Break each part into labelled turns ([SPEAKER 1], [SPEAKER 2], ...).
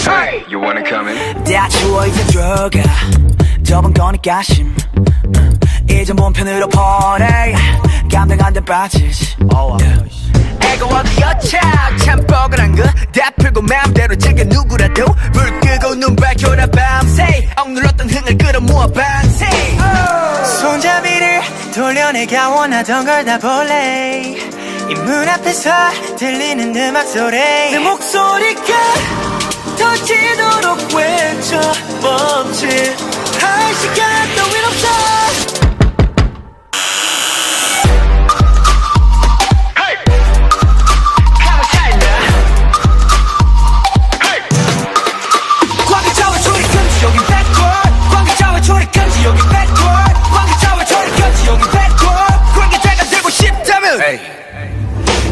[SPEAKER 1] Hey, you wanna come in?
[SPEAKER 2] 다 추워 이제 들어가 저번 거니까 심 이제 몸 편으로 보내 감당 안 돼 빠지지 애고 어디였자 참 뻐근한 거 다 풀고 마음대로 즐겨 누구라도 불 끄고 눈 밝혀라 밤새 억눌렀던 흥을 끌어모아 밤새
[SPEAKER 3] 손잡이를 돌려내가 원하던 걸 다 볼래 이 문 앞에서 들리는 음악 소리 내 목소리가 터지도록 외쳐 멈칫 할 시간 따윈 없어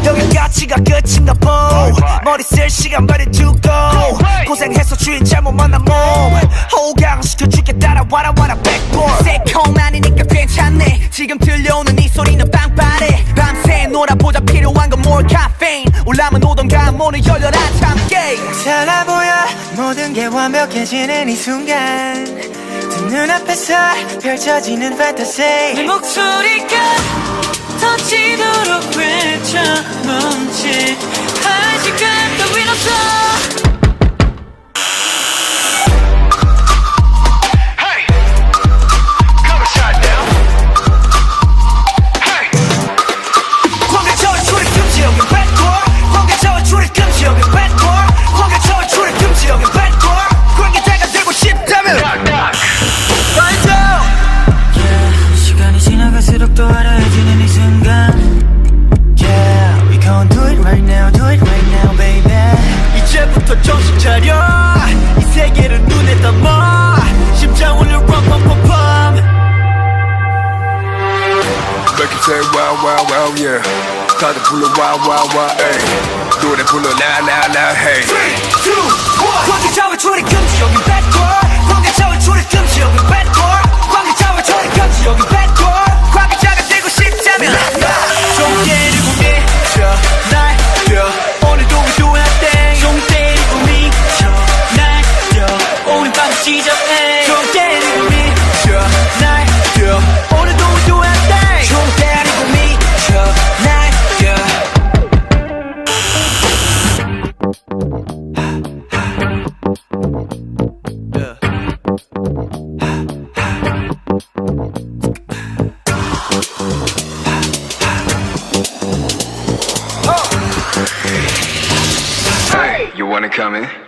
[SPEAKER 2] 여긴 가치가 끝인가 보 머리 쓸 시간 버려두고 고생해서 주인 잘못 만난 몸 호강시켜줄게 따라와라 백볼 새콤하니까 괜찮네 지금 들려오는 이 소리는 빵빠레 밤새 놀아보자 필요한 건 more caffeine 올라면 오던가 문을 열려라 참깨
[SPEAKER 3] 달라 보여 모든 게 완벽해지는 이 순간 두 눈앞에서 펼쳐지는 fantasy 내 목소리가 터지도록 외쳐 멈칫 할 시간 따윈 없어
[SPEAKER 1] Hey, come and shut down. Hey,
[SPEAKER 2] 광개처럼 출입 금지 여긴 백골 광개처럼 출입 금지 여긴 백골 광개처럼 출입 금지 여긴 백골 광개자가 되고 싶다면
[SPEAKER 1] knock knock.
[SPEAKER 2] Find out
[SPEAKER 3] 시간이 지나갈수록 또 알아해지는 이 순간 Yeah, we gon' do it right now, do it right now, baby
[SPEAKER 2] 이제부터 정신 차려 이 세계를 눈에 담아 심장 울려 럼럼럼럼
[SPEAKER 1] Make it say wow wow wow yeah. 다들 불러 wow wow wow hey. 노래 불러 now now now hey.
[SPEAKER 2] 3, 2, 1 광개자와 출입 금지 여긴 백골 광개자와 출입 금지 여긴 백골 광개자와 출입 금지 여긴 백골 광개자가 되고 싶다면 좀 때리고 미쳐 날려 오늘도 we do our thing 좀 때리고 미쳐 날려 오늘 밤 시작해 좀 때리고 미쳐 날려 오늘도 we do our thing 좀 때리고 미쳐 날려
[SPEAKER 1] Hey, you wanna come in?